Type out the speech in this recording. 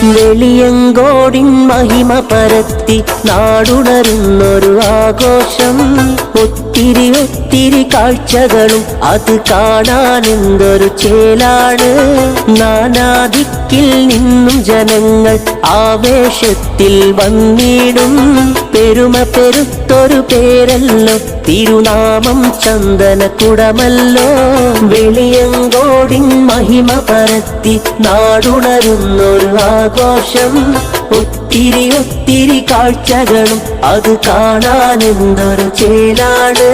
വെളിയങ്കോടിൻ മഹിമ പരത്തി നാടുണരുന്നൊരു ആഘോഷം. ഒത്തിരി ഒത്തിരി കാഴ്ചകളും അത് കാണാനെന്തൊരു ചേലാണ്. നാനാദിക്കിൽ നിന്നും ജനങ്ങൾ ആവേശത്തിൽ വന്നിടും. പെരുമ പെരുത്തൊരു പേരല്ലോ തിരുനാമം ചന്ദനക്കുടമല്ലോ. വെളിയങ്കോടിൻ മഹിമ പരത്തി നാടുണരുന്നൊരു ആഘോഷം. ഒത്തിരി ഒത്തിരി കാഴ്ചകളും അത് കാണാനെന്തൊരു ചേലാണ്.